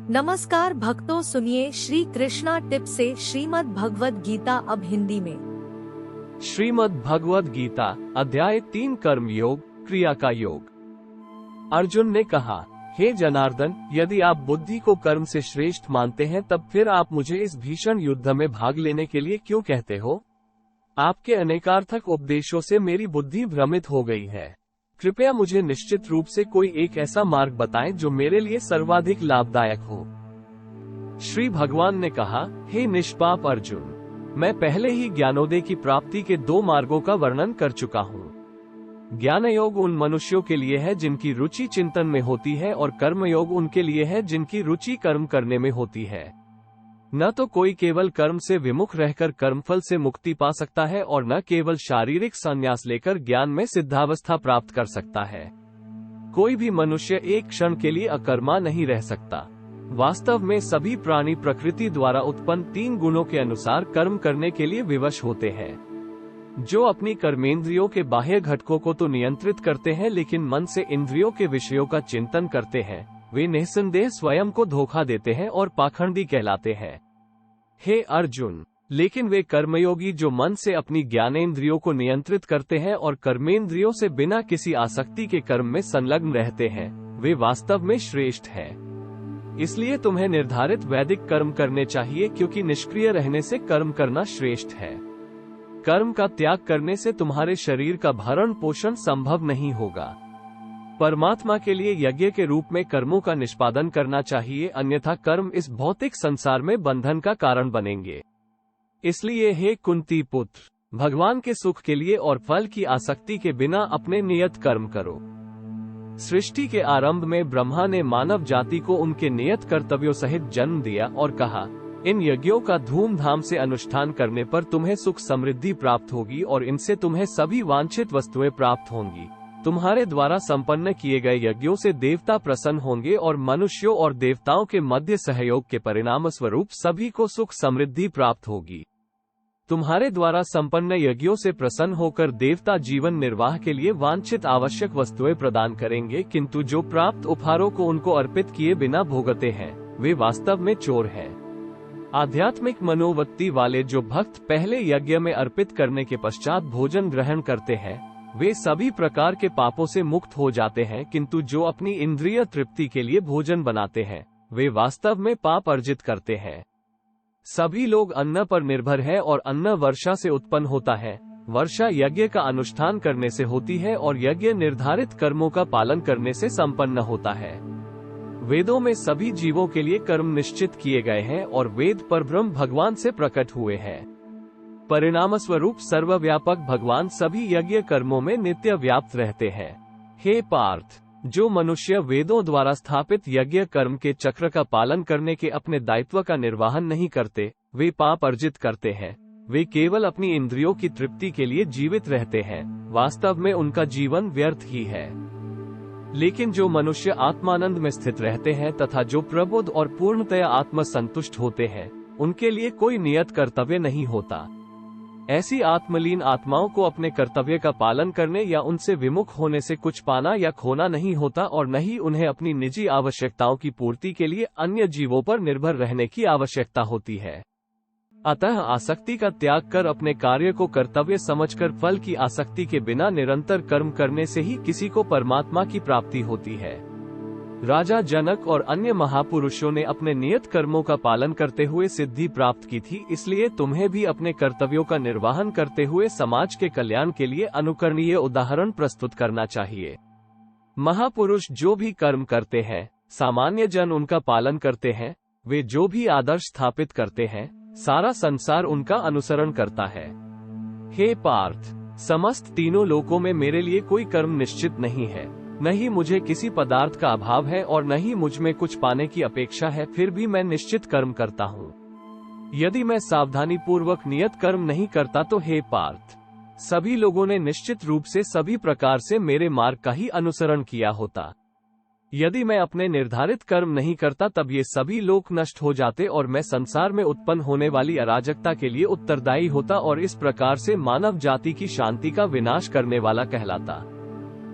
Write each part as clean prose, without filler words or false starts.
नमस्कार भक्तों, सुनिए श्री कृष्णा टिप से श्रीमद् भगवद गीता अब हिंदी में। श्रीमद् भगवद गीता अध्याय 3 कर्म योग, क्रिया का योग। अर्जुन ने कहा, हे जनार्दन, यदि आप बुद्धि को कर्म से श्रेष्ठ मानते हैं तब फिर आप मुझे इस भीषण युद्ध में भाग लेने के लिए क्यों कहते हो? आपके अनेकार्थक उपदेशों से मेरी बुद्धि भ्रमित हो गई है। कृपया मुझे निश्चित रूप से कोई एक ऐसा मार्ग बताएं जो मेरे लिए सर्वाधिक लाभदायक हो। श्री भगवान ने कहा, हे निष्पाप अर्जुन, मैं पहले ही ज्ञानोदय की प्राप्ति के 2 मार्गों का वर्णन कर चुका हूँ। ज्ञान योग उन मनुष्यों के लिए है जिनकी रुचि चिंतन में होती है और कर्म योग उनके लिए है जिनकी रुचि कर्म करने में होती है। न तो कोई केवल कर्म से विमुख रहकर कर्मफल से मुक्ति पा सकता है और न केवल शारीरिक संन्यास लेकर ज्ञान में सिद्धावस्था प्राप्त कर सकता है। कोई भी मनुष्य एक क्षण के लिए अकर्मा नहीं रह सकता। वास्तव में सभी प्राणी प्रकृति द्वारा उत्पन्न 3 गुणों के अनुसार कर्म करने के लिए विवश होते हैं। जो अपनी कर्मेंद्रियों के बाह्य घटकों को तो नियंत्रित करते हैं लेकिन मन से इंद्रियों के विषयों का चिंतन करते हैं, वे निःसंदेह स्वयं को धोखा देते हैं और पाखंडी कहलाते हैं। हे अर्जुन, लेकिन वे कर्मयोगी जो मन से अपनी ज्ञानेंद्रियों को नियंत्रित करते हैं और कर्मेंद्रियों से बिना किसी आसक्ति के कर्म में संलग्न रहते हैं, वे वास्तव में श्रेष्ठ हैं। इसलिए तुम्हें निर्धारित वैदिक कर्म करने चाहिए, क्योंकि निष्क्रिय रहने से कर्म करना श्रेष्ठ है। कर्म का त्याग करने से तुम्हारे शरीर का भरण पोषण संभव नहीं होगा। परमात्मा के लिए यज्ञ के रूप में कर्मों का निष्पादन करना चाहिए, अन्यथा कर्म इस भौतिक संसार में बंधन का कारण बनेंगे। इसलिए हे कुंती पुत्र, भगवान के सुख के लिए और फल की आसक्ति के बिना अपने नियत कर्म करो। सृष्टि के आरंभ में ब्रह्मा ने मानव जाति को उनके नियत कर्तव्यों सहित जन्म दिया और कहा, इन यज्ञों का धूमधाम से अनुष्ठान करने पर तुम्हें सुख समृद्धि प्राप्त होगी और इनसे तुम्हें सभी वांछित वस्तुएं प्राप्त होंगी। तुम्हारे द्वारा संपन्न किए गए यज्ञों से देवता प्रसन्न होंगे और मनुष्यों और देवताओं के मध्य सहयोग के परिणाम स्वरूप सभी को सुख समृद्धि प्राप्त होगी। तुम्हारे द्वारा संपन्न यज्ञों से प्रसन्न होकर देवता जीवन निर्वाह के लिए वांछित आवश्यक वस्तुएं प्रदान करेंगे, किंतु जो प्राप्त उपहारों को उनको अर्पित किए बिना भोगते हैं, वे वास्तव में चोर हैं। आध्यात्मिक मनोवृत्ति वाले जो भक्त पहले यज्ञ में अर्पित करने के पश्चात भोजन ग्रहण करते हैं, वे सभी प्रकार के पापों से मुक्त हो जाते हैं, किंतु जो अपनी इंद्रिय तृप्ति के लिए भोजन बनाते हैं, वे वास्तव में पाप अर्जित करते हैं। सभी लोग अन्न पर निर्भर हैं और अन्न वर्षा से उत्पन्न होता है। वर्षा यज्ञ का अनुष्ठान करने से होती है और यज्ञ निर्धारित कर्मों का पालन करने से संपन्न होता है। वेदों में सभी जीवों के लिए कर्म निश्चित किए गए हैं और वेद परब्रह्म भगवान से प्रकट हुए हैं। परिणाम स्वरूप सर्वव्यापक भगवान सभी यज्ञ कर्मों में नित्य व्याप्त रहते हैं। हे पार्थ, जो मनुष्य वेदों द्वारा स्थापित यज्ञ कर्म के चक्र का पालन करने के अपने दायित्व का निर्वहन नहीं करते, वे पाप अर्जित करते हैं। वे केवल अपनी इंद्रियों की तृप्ति के लिए जीवित रहते हैं। वास्तव में उनका जीवन व्यर्थ ही है। लेकिन जो मनुष्य आत्मानंद में स्थित रहते हैं तथा जो प्रबुद्ध और पूर्णतया आत्म संतुष्ट होते हैं, उनके लिए कोई नियत कर्तव्य नहीं होता। ऐसी आत्मलीन आत्माओं को अपने कर्तव्य का पालन करने या उनसे विमुख होने से कुछ पाना या खोना नहीं होता और न ही उन्हें अपनी निजी आवश्यकताओं की पूर्ति के लिए अन्य जीवों पर निर्भर रहने की आवश्यकता होती है। अतः आसक्ति का त्याग कर अपने कार्य को कर्तव्य समझकर फल की आसक्ति के बिना निरंतर कर्म करने से ही किसी को परमात्मा की प्राप्ति होती है। राजा जनक और अन्य महापुरुषों ने अपने नियत कर्मों का पालन करते हुए सिद्धि प्राप्त की थी, इसलिए तुम्हें भी अपने कर्तव्यों का निर्वहन करते हुए समाज के कल्याण के लिए अनुकरणीय उदाहरण प्रस्तुत करना चाहिए। महापुरुष जो भी कर्म करते हैं, सामान्य जन उनका पालन करते हैं। वे जो भी आदर्श स्थापित करते हैं, सारा संसार उनका अनुसरण करता है। हे पार्थ, समस्त तीनों लोकों में मेरे लिए कोई कर्म निश्चित नहीं है। न ही मुझे किसी पदार्थ का अभाव है और न ही मुझ में कुछ पाने की अपेक्षा है, फिर भी मैं निश्चित कर्म करता हूँ। यदि मैं सावधानी पूर्वक नियत कर्म नहीं करता तो हे पार्थ, सभी लोगों ने निश्चित रूप से सभी प्रकार से मेरे मार्ग का ही अनुसरण किया होता। यदि मैं अपने निर्धारित कर्म नहीं करता तब ये सभी लोग नष्ट हो जाते और मैं संसार में उत्पन्न होने वाली अराजकता के लिए उत्तरदायी होता और इस प्रकार से मानव जाति की शांति का विनाश करने वाला कहलाता।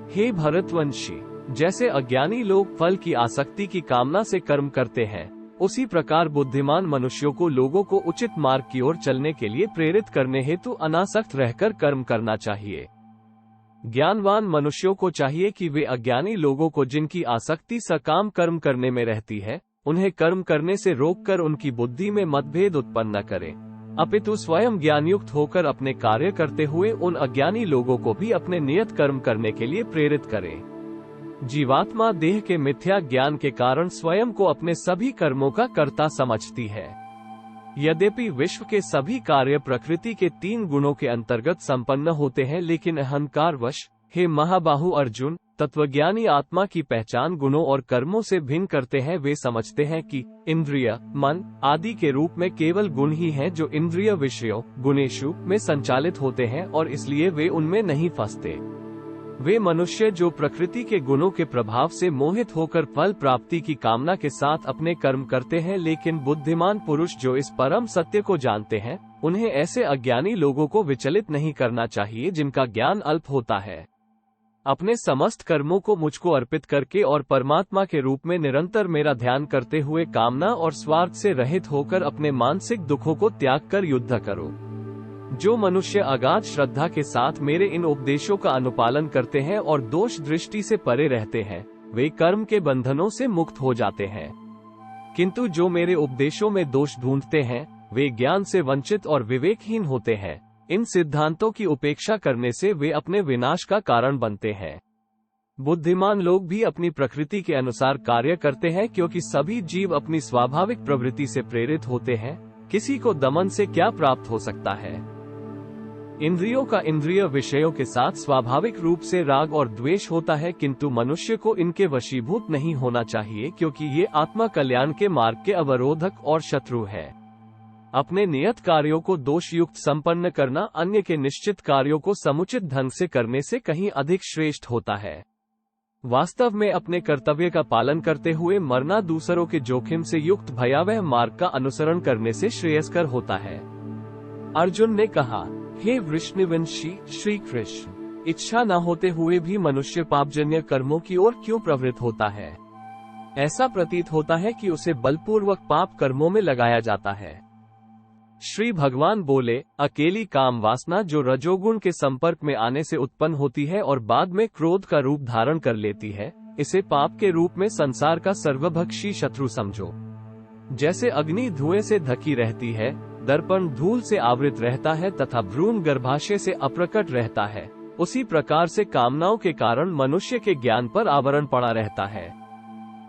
हे भरतवंशी, जैसे अज्ञानी लोग फल की आसक्ति की कामना से कर्म करते हैं, उसी प्रकार बुद्धिमान मनुष्यों को लोगों को उचित मार्ग की ओर चलने के लिए प्रेरित करने हेतु अनासक्त रहकर कर्म करना चाहिए। ज्ञानवान मनुष्यों को चाहिए कि वे अज्ञानी लोगों को जिनकी आसक्ति सकाम कर्म करने में रहती है, उन्हें कर्म करने से रोककर उनकी बुद्धि में मतभेद उत्पन्न न करें, अपितु स्वयं ज्ञानयुक्त होकर अपने कार्य करते हुए उन अज्ञानी लोगों को भी अपने नियत कर्म करने के लिए प्रेरित करें। जीवात्मा देह के मिथ्या ज्ञान के कारण स्वयं को अपने सभी कर्मों का कर्ता समझती है। यद्यपि विश्व के सभी कार्य प्रकृति के 3 गुणों के अंतर्गत संपन्न होते हैं, लेकिन अहंकारवश हे महाबाहु अर्जुन, तत्वज्ञानी आत्मा की पहचान गुणों और कर्मों से भिन्न करते हैं। वे समझते हैं कि इंद्रिय, मन आदि के रूप में केवल गुण ही हैं जो इंद्रिय विषयों गुणेषु में संचालित होते हैं और इसलिए वे उनमें नहीं फंसते। वे मनुष्य जो प्रकृति के गुणों के प्रभाव से मोहित होकर फल प्राप्ति की कामना के साथ अपने कर्म करते हैं, लेकिन बुद्धिमान पुरुष जो इस परम सत्य को जानते हैं, उन्हें ऐसे अज्ञानी लोगों को विचलित नहीं करना चाहिए जिनका ज्ञान अल्प होता है। अपने समस्त कर्मों को मुझको अर्पित करके और परमात्मा के रूप में निरंतर मेरा ध्यान करते हुए कामना और स्वार्थ से रहित होकर अपने मानसिक दुखों को त्याग कर युद्ध करो। जो मनुष्य अगाध श्रद्धा के साथ मेरे इन उपदेशों का अनुपालन करते हैं और दोष दृष्टि से परे रहते हैं, वे कर्म के बंधनों से मुक्त हो जाते हैं। किंतु जो मेरे उपदेशों में दोष ढूंढते हैं, वे ज्ञान से वंचित और विवेकहीन होते हैं। इन सिद्धांतों की उपेक्षा करने से वे अपने विनाश का कारण बनते हैं। बुद्धिमान लोग भी अपनी प्रकृति के अनुसार कार्य करते हैं, क्योंकि सभी जीव अपनी स्वाभाविक प्रवृत्ति से प्रेरित होते हैं। किसी को दमन से क्या प्राप्त हो सकता है? इंद्रियों का इंद्रिय विषयों के साथ स्वाभाविक रूप से राग और द्वेष होता है, किंतु मनुष्य को इनके वशीभूत नहीं होना चाहिए, क्योंकि ये आत्मा कल्याण के मार्ग के अवरोधक और शत्रु है। अपने नियत कार्यों को दोष युक्त संपन्न करना अन्य के निश्चित कार्यों को समुचित ढंग से करने से कहीं अधिक श्रेष्ठ होता है। वास्तव में अपने कर्तव्य का पालन करते हुए मरना दूसरों के जोखिम से युक्त भयावह मार्ग का अनुसरण करने से श्रेयस्कर होता है। अर्जुन ने कहा, हे वृष्णिवंशी श्री कृष्ण, इच्छा न होते हुए भी मनुष्य पापजन्य कर्मों की ओर क्यों प्रवृत्त होता है? ऐसा प्रतीत होता है कि उसे बलपूर्वक पाप कर्मों में लगाया जाता है। श्री भगवान बोले, अकेली काम वासना जो रजोगुण के संपर्क में आने से उत्पन्न होती है और बाद में क्रोध का रूप धारण कर लेती है, इसे पाप के रूप में संसार का सर्वभक्षी शत्रु समझो। जैसे अग्नि धुएं से ढकी रहती है, दर्पण धूल से आवृत रहता है तथा भ्रूण गर्भाशय से अप्रकट रहता है, उसी प्रकार से कामनाओं के कारण मनुष्य के ज्ञान पर आवरण पड़ा रहता है।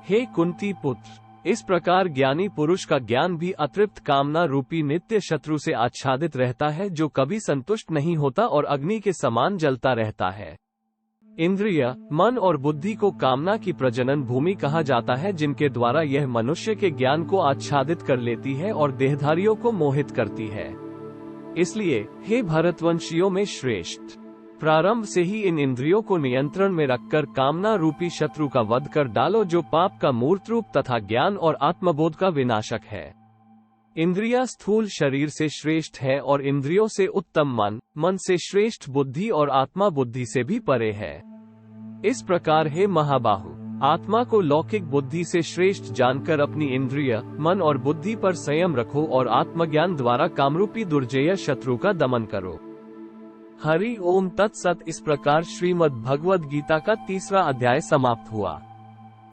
हे कुंती पुत्र, इस प्रकार ज्ञानी पुरुष का ज्ञान भी अतृप्त कामना रूपी नित्य शत्रु से आच्छादित रहता है, जो कभी संतुष्ट नहीं होता और अग्नि के समान जलता रहता है। इंद्रिय, मन और बुद्धि को कामना की प्रजनन भूमि कहा जाता है, जिनके द्वारा यह मनुष्य के ज्ञान को आच्छादित कर लेती है और देहधारियों को मोहित करती है। इसलिए हे भरतवंशियों में श्रेष्ठ, प्रारंभ से ही इन इंद्रियों को नियंत्रण में रखकर कामना रूपी शत्रु का वध कर डालो, जो पाप का मूर्त रूप तथा ज्ञान और आत्मबोध का विनाशक है। इंद्रियां स्थूल शरीर से श्रेष्ठ है और इंद्रियों से उत्तम मन, मन से श्रेष्ठ बुद्धि और आत्मा बुद्धि से भी परे है। इस प्रकार हे महाबाहु, आत्मा को लौकिक बुद्धि से श्रेष्ठ जानकर अपनी इंद्रिय, मन और बुद्धि पर संयम रखो और आत्मज्ञान द्वारा कामरूपी दुर्जय शत्रु का दमन करो। हरि ओम तत्सत। इस प्रकार श्रीमद् भगवद गीता का 3रा अध्याय समाप्त हुआ।